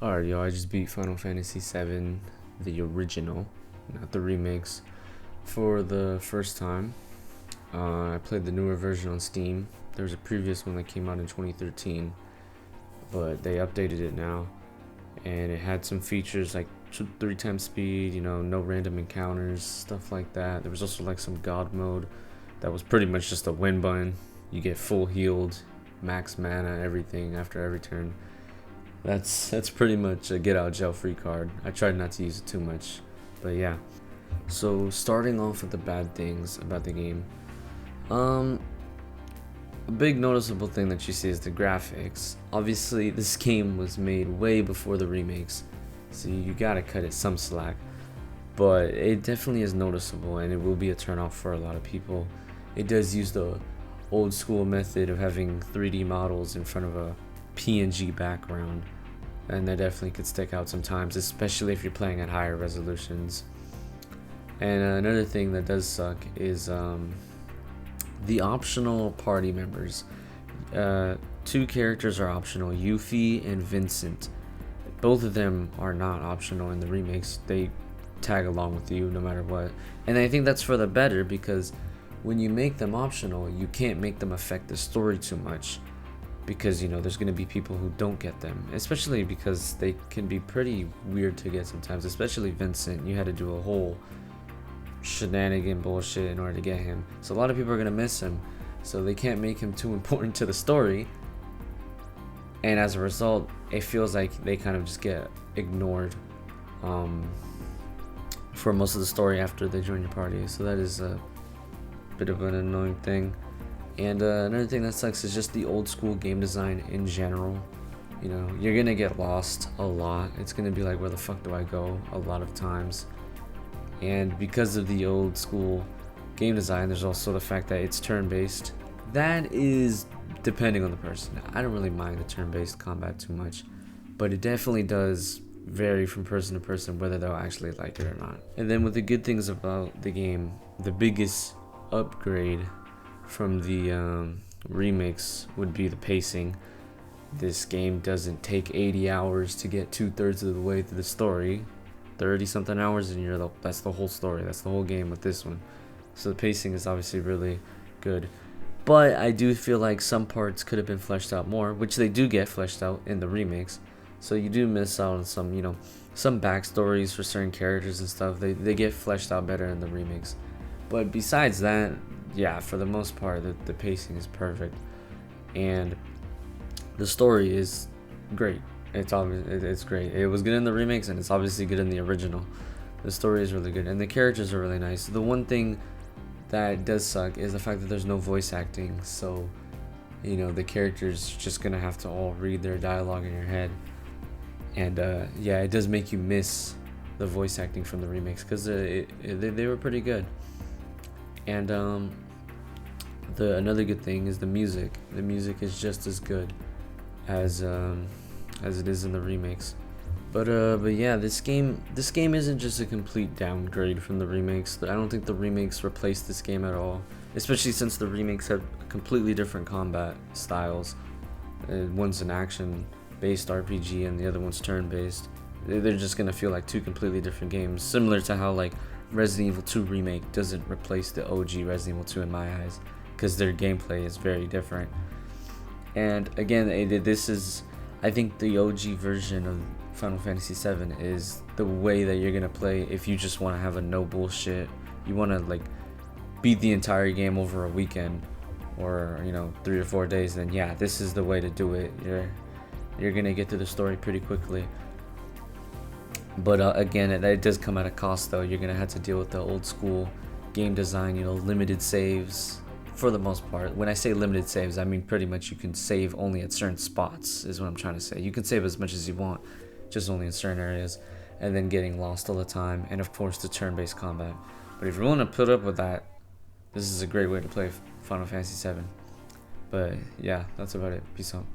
Alright, yo, I just beat Final Fantasy VII, the original, not the remakes, for the first time. I played the newer version on Steam. There was a previous one that came out in 2013, but they updated it now, and it had some features like 3 times speed, no random encounters, stuff like that. There was also like some god mode that was pretty much just a win button. You get full healed, max mana, everything after every turn. That's pretty much a get out jail free card. I tried not to use it too much, but yeah. So starting off with the bad things about the game, a big noticeable thing that you see is the graphics. Obviously, this game was made way before the remakes, so you gotta cut it some slack. But it definitely is noticeable, and it will be a turnoff for a lot of people. It does use the old school method of having 3D models in front of a PNG background, and that definitely could stick out sometimes, especially if you're playing at higher resolutions. And another thing that does suck is the optional party members. 2 characters are optional, Yuffie and Vincent. Both of them are not optional in the remakes. They tag along with you no matter what, and I think that's for the better, because when you make them optional, you can't make them affect the story too much, because there's going to be people who don't get them, especially because they can be pretty weird to get sometimes, especially Vincent. You had to do a whole shenanigan bullshit in order to get him, so a lot of people are going to miss him, so they can't make him too important to the story, and as a result it feels like they kind of just get ignored for most of the story after they join your party. So that is a bit of an annoying thing. And another thing that sucks is just the old school game design in general. You're gonna get lost a lot. It's gonna be like, where the fuck do I go, a lot of times. And because of the old school game design, there's also the fact that it's turn-based. That is depending on the person. I don't really mind the turn-based combat too much, but it definitely does vary from person to person whether they'll actually like it or not. And then with the good things about the game, the biggest upgrade from the remakes would be the pacing. This game doesn't take 80 hours to get 2/3 of the way through the story. 30 something hours and that's the whole story. That's the whole game with this one. So the pacing is obviously really good. But I do feel like some parts could have been fleshed out more, which they do get fleshed out in the remakes. So you do miss out on some backstories for certain characters and stuff. They get fleshed out better in the remakes. But besides that, yeah, for the most part, the pacing is perfect, and the story is great. It's great. It was good in the remakes, and it's obviously good in the original. The story is really good, and the characters are really nice. The one thing that does suck is the fact that there's no voice acting, so the characters just gonna have to all read their dialogue in your head, and yeah, it does make you miss the voice acting from the remakes, because they were pretty good. And another good thing is the music. The music is just as good as it is in the remakes. But yeah, this game isn't just a complete downgrade from the remakes. I don't think the remakes replaced this game at all, especially since the remakes have completely different combat styles. One's an action-based RPG and the other one's turn-based. They're just gonna feel like 2 completely different games, similar to how like Resident Evil 2 Remake doesn't replace the OG Resident Evil 2 in my eyes, because their gameplay is very different. And again, this is, I think the OG version of Final Fantasy VII is the way that you're gonna play if you just want to have a no bullshit, you want to like beat the entire game over a weekend, or 3 or 4 days, then yeah, this is the way to do it. You're gonna get through the story pretty quickly. But again, it does come at a cost though. You're gonna have to deal with the old school game design, limited saves for the most part. When I say limited saves, I mean pretty much you can save only at certain spots, is what I'm trying to say. You can save as much as you want, just only in certain areas, and then getting lost all the time, and of course the turn-based combat. But if you're willing to put up with that, this is a great way to play Final Fantasy VII. But yeah, that's about it. Peace out.